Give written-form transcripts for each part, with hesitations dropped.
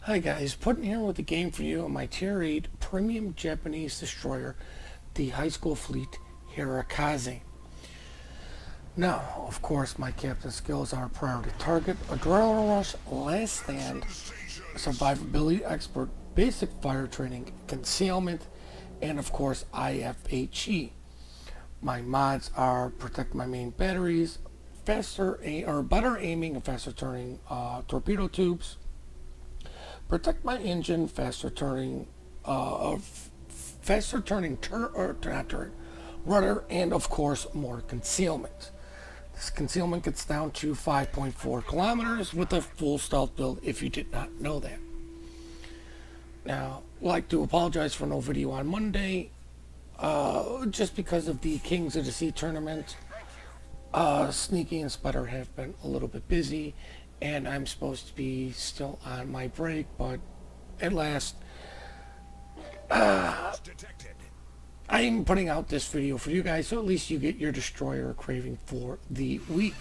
Hi guys, Puddin here with a game for you on my Tier 8 Premium Japanese Destroyer, the High School Fleet Harekaze. Now, of course, my captain skills are Priority Target, Adrenaline Rush, Last Stand, Survivability Expert, Basic Fire Training, Concealment, and of course IFHE. My mods are Protect My Main Batteries, Better Aiming and Faster Turning Torpedo Tubes, Protect My Engine, faster turning rudder, and of course more concealment. This concealment gets down to 5.4 kilometers with a full stealth build if you did not know that. Now, I'd like to apologize for no video on Monday, just because of the Kings of the Sea tournament. Sneaky and Sputter have been a little bit busy, and I'm supposed to be still on my break, but at last, I'm putting out this video for you guys, so at least you get your destroyer craving for the week.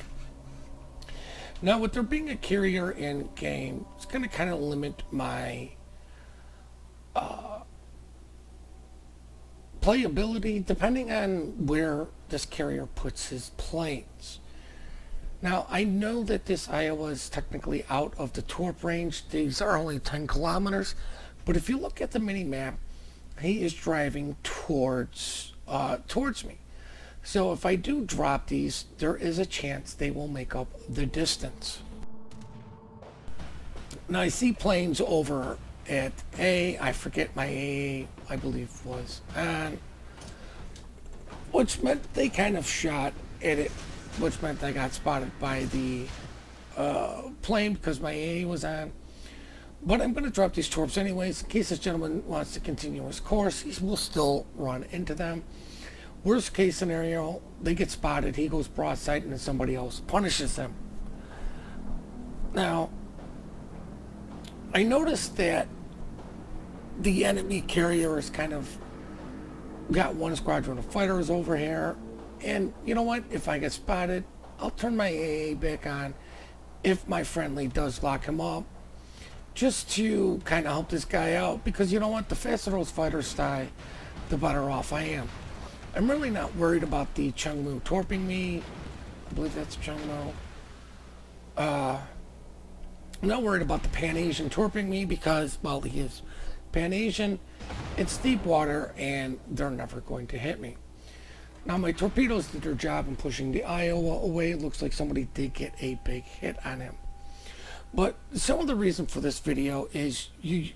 Now, with there being a carrier in game, it's going to kind of limit my playability depending on where this carrier puts his planes. Now, I know that this Iowa is technically out of the torp range. These are only 10 kilometers. But if you look at the mini-map, he is driving towards me. So if I do drop these, there is a chance they will make up the distance. Now, I see planes over at A. I forget my A, I believe was on, which meant they kind of shot at it, which meant I got spotted by the plane because my AA was on. But I'm going to drop these torps anyways. In case this gentleman wants to continue his course, he will still run into them. Worst case scenario, they get spotted, he goes broadside, and then somebody else punishes them. Now, I noticed that the enemy carrier is kind of got one squadron of fighters over here. And you know what? If I get spotted, I'll turn my AA back on if my friendly does lock him up, just to kind of help this guy out. Because you know what? The faster those fighters die, the better off I am. I'm really not worried about the Chungmu torping me. I believe that's Chungmu. I'm not worried about the Pan-Asian torping me because, well, he is Pan-Asian. It's deep water and they're never going to hit me. Now, my torpedoes did their job in pushing the Iowa away. It looks like somebody did get a big hit on him. But some of the reason for this video is you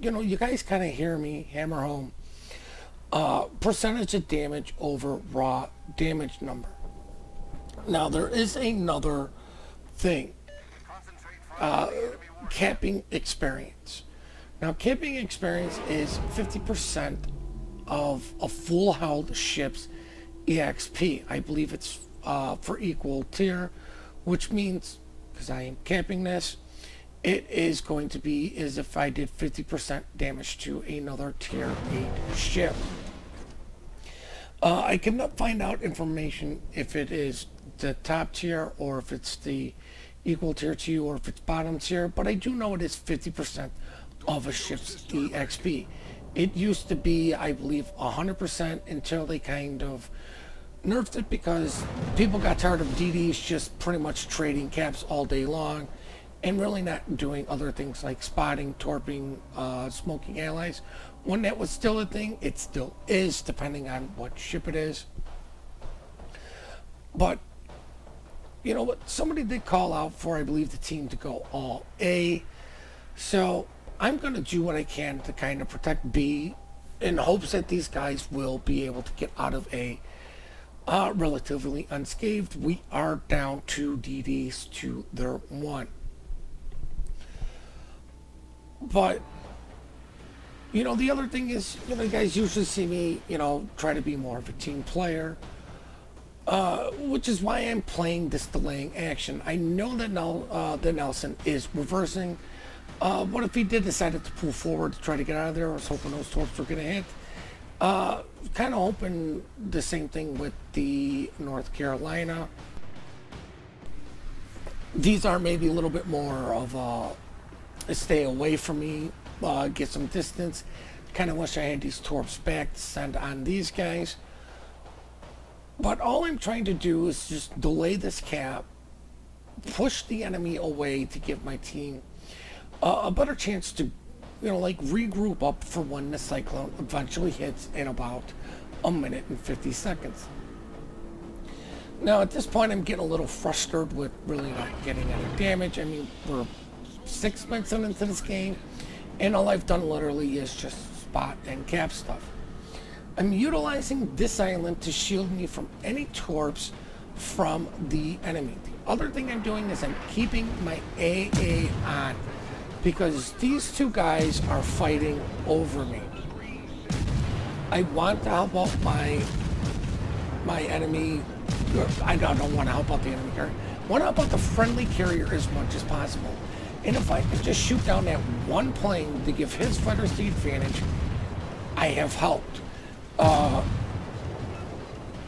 guys kind of hear me hammer home percentage of damage over raw damage number. Now, there is another thing. Camping experience. Now, camping experience is 50% of a full held ship's EXP. I believe it's for equal tier, which means, because I am camping this, it is going to be as if I did 50% damage to another tier 8 ship. I cannot find out information if it is the top tier or if it's the equal tier to you or if it's bottom tier, but I do know it is 50% of a ship's EXP. It used to be, I believe, 100% until they kind of nerfed it because people got tired of DDs just pretty much trading caps all day long and really not doing other things like spotting, torping, smoking allies. When that was still a thing, it still is, depending on what ship it is. But you know what? Somebody did call out for, I believe, the team to go all A. So I'm going to do what I can to kind of protect B in hopes that these guys will be able to get out of A relatively unscathed. We are down 2 DDs to their 1. But, you know, the other thing is, you know, you guys usually see me, you know, try to be more of a team player. Which is why I'm playing this delaying action. I know that Nelson is reversing. What if he did decide to pull forward to try to get out of there? I was hoping those torps were going to hit. Kind of hoping the same thing with the North Carolina. These are maybe a little bit more of a stay away from me, get some distance. Kind of wish I had these torps back to send on these guys. But all I'm trying to do is just delay this cap, push the enemy away to give my team a better chance to, like regroup up for when the cyclone eventually hits in about 1 minute and 50 seconds. Now at this point I'm getting a little frustrated with really not getting any damage. I mean, we're 6 minutes into this game and all I've done literally is just spot and cap stuff. I'm utilizing this island to shield me from any torps from the enemy. The other thing I'm doing is I'm keeping my AA on because these two guys are fighting over me. I want to help out my enemy. I don't want to help out the enemy carrier. I want to help out the friendly carrier as much as possible. And if I can just shoot down that one plane to give his fighters the advantage, I have helped.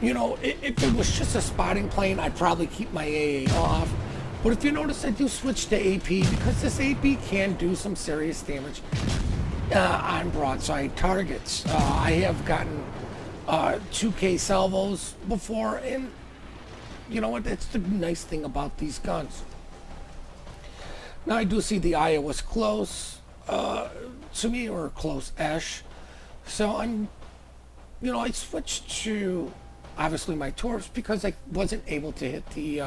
If it was just a spotting plane, I'd probably keep my AA off. But if you notice, I do switch to AP because this AP can do some serious damage on broadside targets. I have gotten 2K salvos before, and you know what? That's the nice thing about these guns. Now I do see the Iowa's close to me, or close-ish. So I switched to obviously my torps because I wasn't able to hit the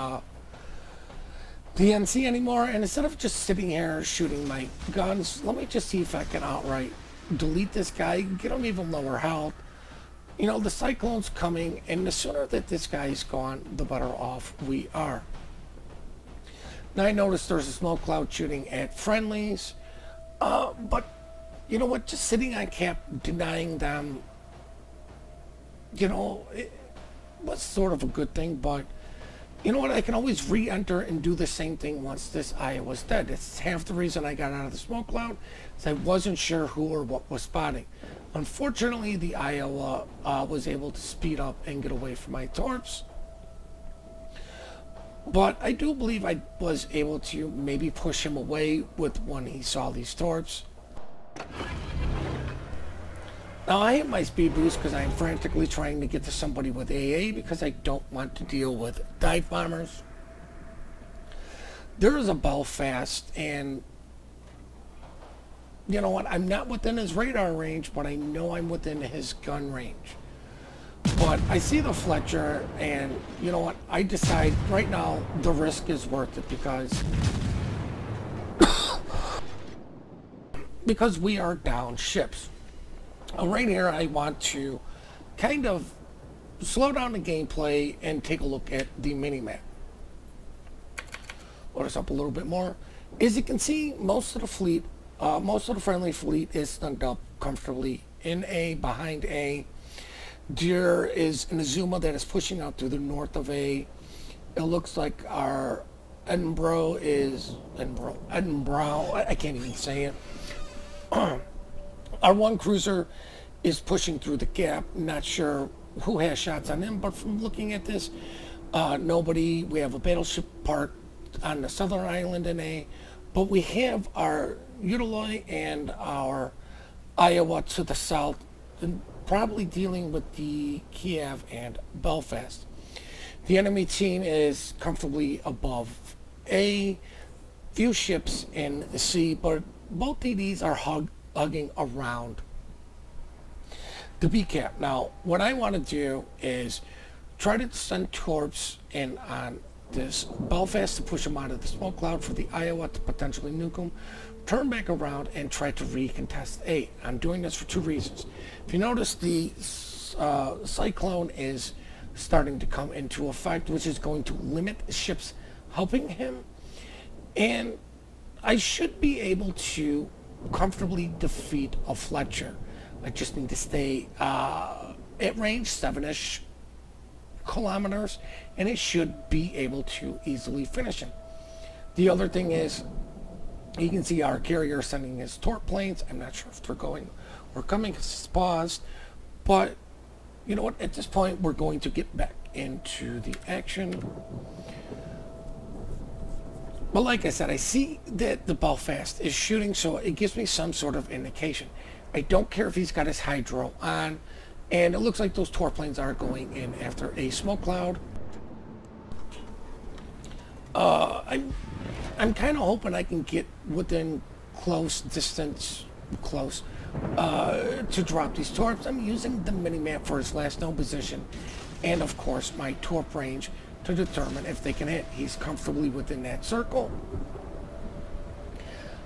NC anymore. And instead of just sitting here shooting my guns, let me just see if I can outright delete this guy, get him even lower health. The cyclone's coming, and the sooner that this guy is gone, the better off we are. Now I noticed there's a smoke cloud shooting at friendlies, but you know what? Just sitting on cap, denying them, it was sort of a good thing. But you know what? I can always re-enter and do the same thing once this Iowa's dead. It's half the reason I got out of the smoke cloud, is I wasn't sure who or what was spotting. Unfortunately, the Iowa was able to speed up and get away from my torps. But I do believe I was able to maybe push him away with when he saw these torps. Now I hit my speed boost because I'm frantically trying to get to somebody with AA because I don't want to deal with dive bombers. There is a Belfast, and you know what? I'm not within his radar range, but I know I'm within his gun range. But I see the Fletcher, and you know what? I decide right now the risk is worth it because we are down ships. Right here, I want to kind of slow down the gameplay and take a look at the mini-map. Load us up a little bit more. As you can see, most of the fleet, most of the friendly fleet is stunned up comfortably in A, behind A. There is an Azuma that is pushing out to the north of A. It looks like our Edinburgh, I can't even say it. Our one cruiser is pushing through the gap. Not sure who has shots on him, but from looking at this, nobody. We have a battleship parked on the southern island in A, but we have our Utiloi and our Iowa to the south, and probably dealing with the Kiev and Belfast. The enemy team is comfortably above A, few ships in C, but both TDs are hugging around the B cap. Now, what I want to do is try to send torps in on this Belfast to push them out of the smoke cloud for the Iowa to potentially nuke them, turn back around and try to recontest A. I'm doing this for two reasons. If you notice, the cyclone is starting to come into effect, which is going to limit ships helping him, and I should be able to comfortably defeat a Fletcher. I just need to stay at range 7-ish kilometers, and it should be able to easily finish him. The other thing is, you can see our carrier sending his torp planes. I'm not sure if they're going or coming because it's paused, but you know what? At this point, we're going to get back into the action. But like I said, I see that the Belfast is shooting, so it gives me some sort of indication. I don't care if he's got his hydro on, and it looks like those torp planes are going in after a smoke cloud. I'm kind of hoping I can get within close distance, to drop these torps. I'm using the mini-map for his last known position, and of course my torp range to determine if they can hit. He's comfortably within that circle.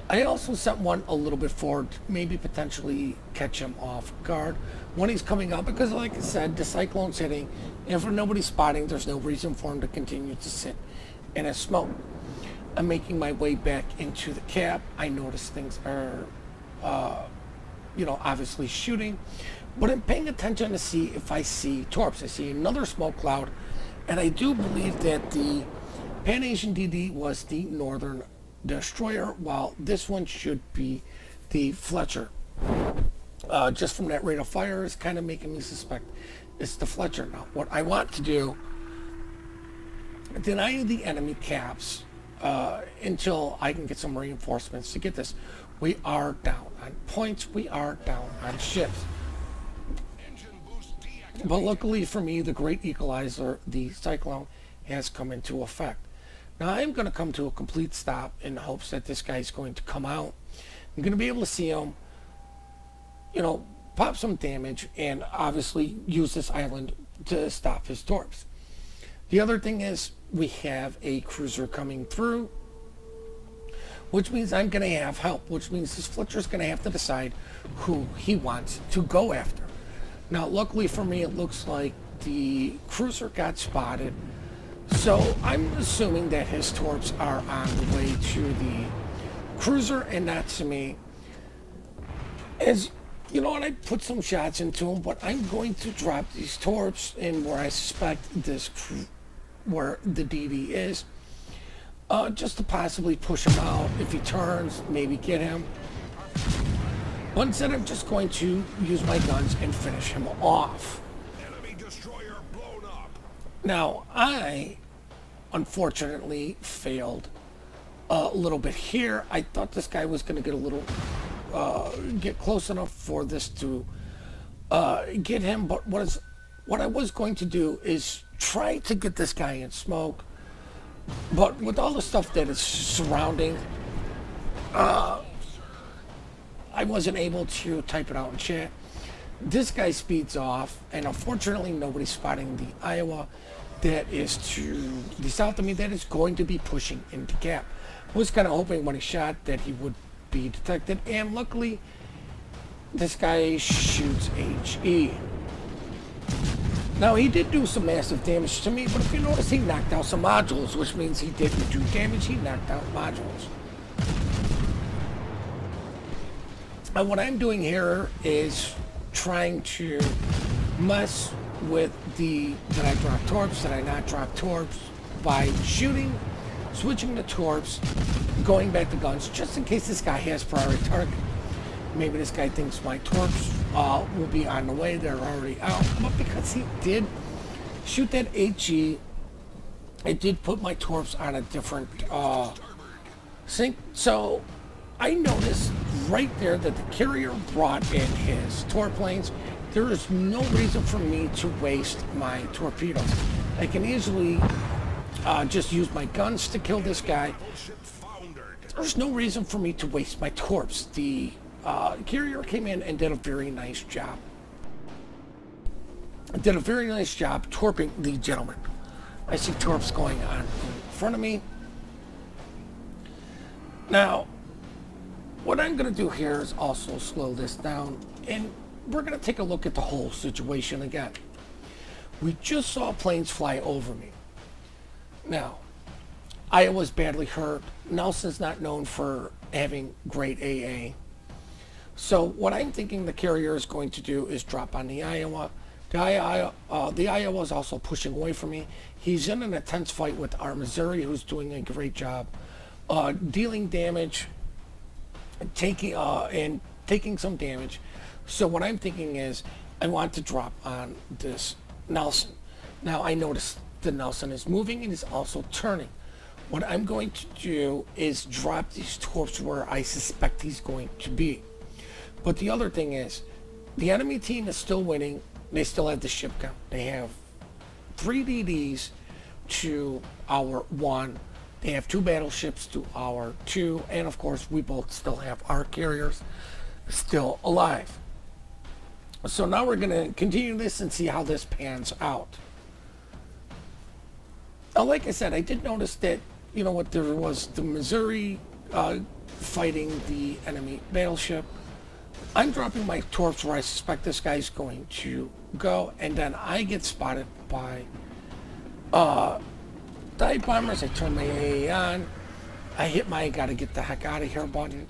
I also sent one a little bit forward, maybe potentially catch him off guard when he's coming up, because like I said, the cyclone's hitting, and for nobody spotting, there's no reason for him to continue to sit in a smoke. I'm making my way back into the cap. I notice things are, obviously shooting, but I'm paying attention to see if I see torps. I see another smoke cloud, and I do believe that the Pan Asian DD was the Northern Destroyer, while this one should be the Fletcher. Just from that rate of fire is kind of making me suspect it's the Fletcher. Now, what I want to do, deny the enemy caps until I can get some reinforcements to get this. We are down on points, we are down on ships. But luckily for me, the great equalizer, the cyclone, has come into effect. Now I'm going to come to a complete stop in hopes that this guy's going to come out. I'm going to be able to see him, pop some damage, and obviously use this island to stop his torps. The other thing is we have a cruiser coming through, which means I'm going to have help, which means this Fletcher's going to have to decide who he wants to go after. Now, luckily for me, it looks like the cruiser got spotted, so I'm assuming that his torps are on the way to the cruiser and not to me. As you know, and I put some shots into him, but I'm going to drop these torps in where I suspect where the DD is, just to possibly push him out. If he turns, maybe get him. But instead, I'm just going to use my guns and finish him off. Enemy destroyer blown up. Now, I unfortunately failed a little bit here. I thought this guy was going to get a little, get close enough for this to get him. But what I was going to do is try to get this guy in smoke. But with all the stuff that is surrounding, I wasn't able to type it out in chat. This guy speeds off, and unfortunately nobody's spotting the Iowa that is to the south of me that is going to be pushing into cap. I was kind of hoping when he shot that he would be detected, and luckily this guy shoots HE. Now, he did do some massive damage to me, but if you notice, he knocked out some modules, which means he didn't do damage, he knocked out modules. And what I'm doing here is trying to mess with did I drop torps, did I not drop torps, by shooting, switching the torps, going back to guns, just in case this guy has priority target. Maybe this guy thinks my torps will be on the way, they're already out. But because he did shoot that HE, it did put my torps on a different sync. So I noticed right there that the carrier brought in his torp planes. There is no reason for me to waste my torpedoes. I can easily just use my guns to kill this guy. There's no reason for me to waste my torps. The carrier came in and did a very nice job. Did a very nice job torping the gentleman. I see torps going on in front of me. Now, what I'm going to do here is also slow this down, and we're going to take a look at the whole situation again. We just saw planes fly over me. Now, Iowa's badly hurt. Nelson's not known for having great AA. So what I'm thinking the carrier is going to do is drop on the Iowa. The Iowa is also pushing away from me. He's in an intense fight with our Missouri, who's doing a great job dealing damage, taking some damage. So what I'm thinking is I want to drop on this Nelson. Now I notice the Nelson is moving and is also turning, What I'm going to do is drop these torps where I suspect he's going to be. But the other thing is, the enemy team is still winning. They still have the ship count. They have 3 DDs to our 1. They have 2 battleships to our 2. And of course, we both still have our carriers still alive. So now we're going to continue this and see how this pans out. Now, like I said, I did notice that, you know what, there was the Missouri fighting the enemy battleship. I'm dropping my torps where I suspect this guy's going to go, and then I get spotted by dive bombers. I turn my AA on. I hit my gotta get the heck out of here button.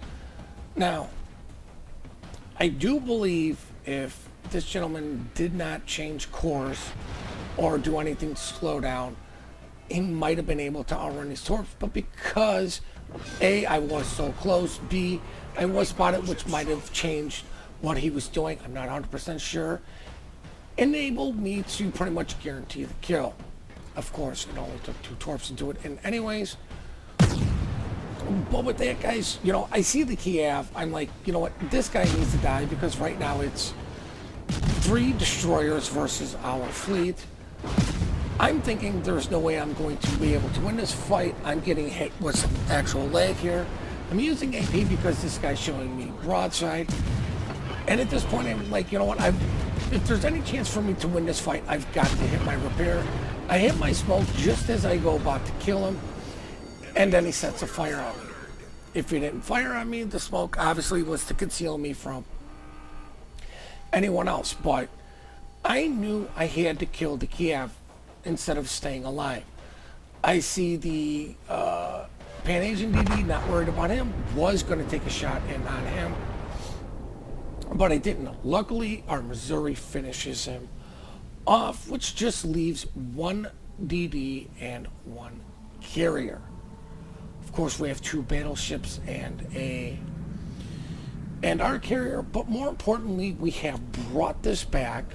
Now, I do believe if this gentleman did not change course or do anything to slow down, he might have been able to outrun his torps, but because A, I was so close, B, I was spotted, which might have changed what he was doing, I'm not 100% sure, enabled me to pretty much guarantee the kill. Of course, it only took 2 torps to do it in anyways. But with that, guys, you know, I see the Kiev, I'm like, you know what, this guy needs to die, because right now it's 3 destroyers versus our fleet. I'm thinking there's no way I'm going to be able to win this fight. I'm getting hit with some actual lag here. I'm using AP because this guy's showing me broadside. And at this point, I'm like, you know what? If there's any chance for me to win this fight, I've got to hit my repair. I hit my smoke just as I go about to kill him. And then he sets a fire on me. If he didn't fire on me, the smoke obviously was to conceal me from anyone else. But I knew I had to kill the Kiev instead of staying alive. I see the Pan Asian DD, not worried about him, was going to take a shot in on him, but I didn't. Luckily, our Missouri finishes him off, which just leaves 1 DD and 1 carrier. Of course, we have 2 battleships and our carrier, but more importantly, we have brought this back,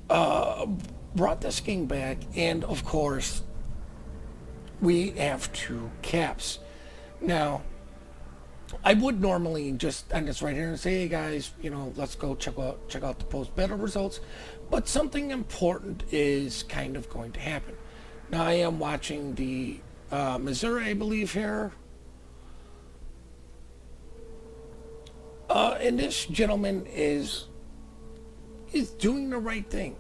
brought this king back, and of course we have 2 caps. Now, I would normally just end this right here and say, hey guys, you know, let's go check out the post-battle results, but something important is kind of going to happen. Now, I am watching the Missouri, I believe, here, and this gentleman is doing the right thing.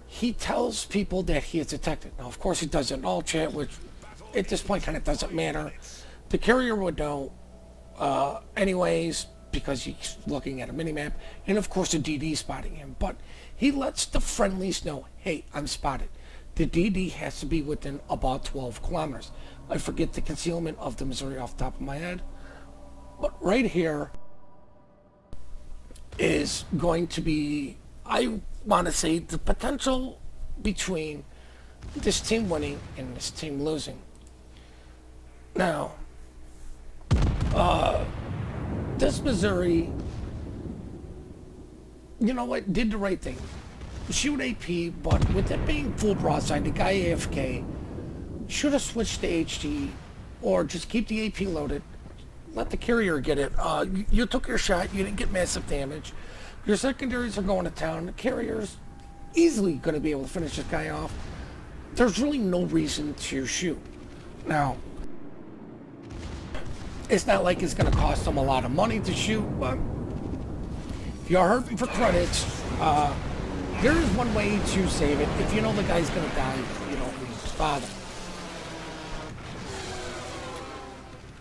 He tells people that he is detected. Now, of course, he does it in all chat, which at this point kind of doesn't matter. The carrier would know anyways, because he's looking at a minimap, and of course the DD spotting him. But he lets the friendlies know, hey, I'm spotted. The DD has to be within about 12 kilometers. I forget the concealment of the Missouri off the top of my head. But right here is going to be, I want to say, the potential between this team winning and this team losing. Now, this Missouri, you know what, did the right thing. Shoot AP, but with it being full broadside, the guy AFK should have switched to HT, or just keep the AP loaded. Let the carrier get it. You took your shot. You didn't get massive damage. Your secondaries are going to town. The carrier's easily going to be able to finish this guy off. There's really no reason to shoot. Now, it's not like it's going to cost them a lot of money to shoot, but if you're hurting for credits, there is one way to save it. If you know the guy's going to die, you don't need to bother.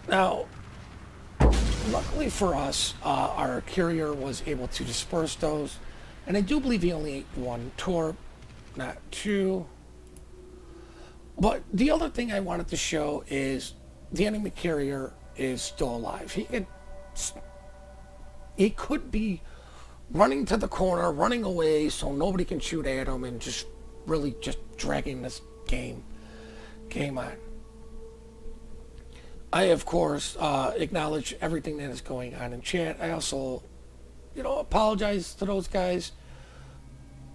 Now, luckily for us, our carrier was able to disperse those, and I do believe he only ate 1 torp, not 2. But the other thing I wanted to show is the enemy carrier is still alive. He could be running to the corner, running away so nobody can shoot at him, and just really just dragging this game on. I, of course, acknowledge everything that is going on in chat. I also, you know, apologize to those guys,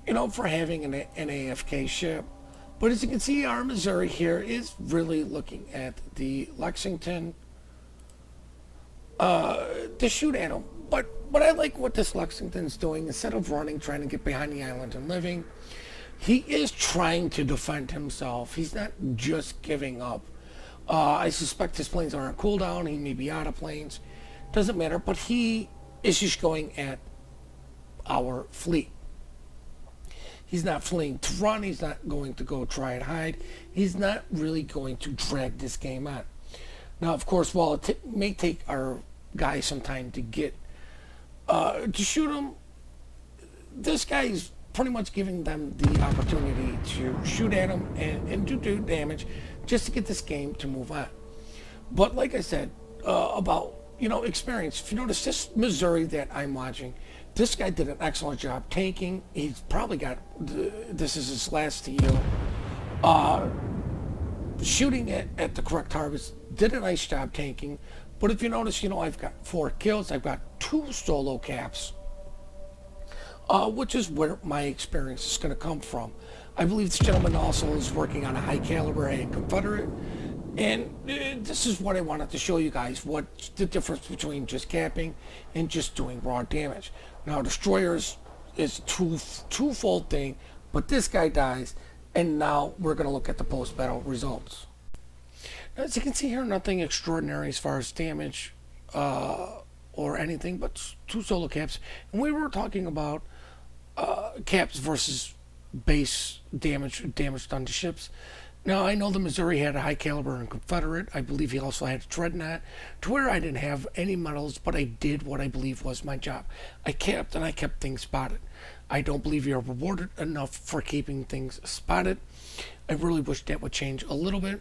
you know, for having an AFK ship. But as you can see, our Missouri here is really looking at the Lexington to shoot at them. But I like what this Lexington's doing. Instead of running, trying to get behind the island and living, he is trying to defend himself. He's not just giving up. I suspect his planes are on cooldown. He may be out of planes. Doesn't matter. But he is just going at our fleet. He's not fleeing to run. He's not going to go try and hide. He's not really going to drag this game on. Now, of course, while it may take our guys some time to get to shoot him, this guy is pretty much giving them the opportunity to shoot at him and do damage just to get this game to move on. But like I said, about experience, if you notice this Missouri that I'm watching, this guy did an excellent job tanking. He's probably got this is his last TO. Shooting at the correct targets, did a nice job tanking. But if you notice, I've got 4 kills. I've got 2 solo caps, which is where my experience is going to come from. I believe this gentleman also is working on a high caliber and Confederate. And this is what I wanted to show you guys, what's the difference between just capping and just doing raw damage. Now, destroyers is twofold thing, but this guy dies, and now we're going to look at the post-battle results. Now, as you can see here, nothing extraordinary as far as damage or anything, but 2 solo caps. And we were talking about caps versus base damage done to ships. Now, I know the Missouri had a high caliber and Confederate. I believe he also had a dreadnought, to where I didn't have any medals, but I did what I believe was my job. I capped and I kept things spotted. I don't believe you're rewarded enough for keeping things spotted. I really wish that would change a little bit.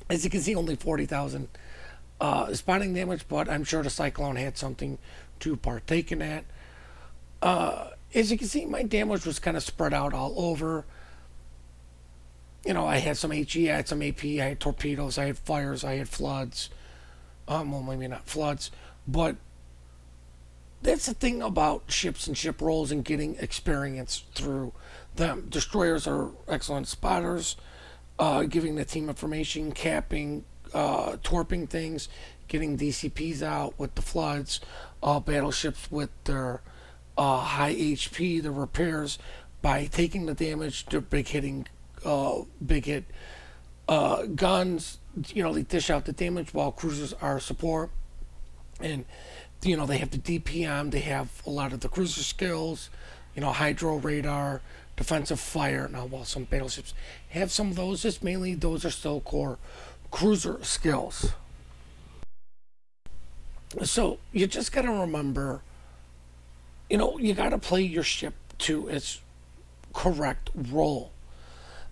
As you can see, only 40,000 spotting damage, but I'm sure the Cyclone had something to partake in that. As you can see, my damage was kind of spread out all over. I had some HE, I had some AP, I had torpedoes, I had fires, I had floods. Well, maybe not floods, but that's the thing about ships and ship rolls and getting experience through them. Destroyers are excellent spotters, giving the team information, capping, torping things, getting DCPs out with the floods, battleships with their high HP, the repairs, by taking the damage, they're big hit guns, they dish out the damage while cruisers are support. And they have the DPM, they have a lot of the cruiser skills, hydro radar, defensive fire. Now, while some battleships have some of those, just mainly those are still core cruiser skills. So you just got to remember, you got to play your ship to its correct role.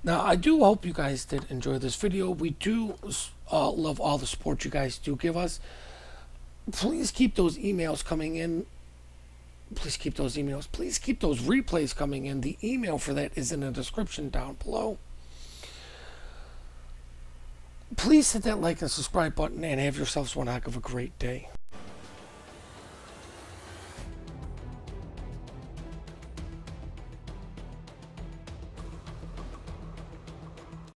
Now, I do hope you guys did enjoy this video. We do love all the support you guys do give us. Please keep those emails coming in. Please keep those emails. Please keep those replays coming in. The email for that is in the description down below. Please hit that like and subscribe button and have yourselves one heck of a great day.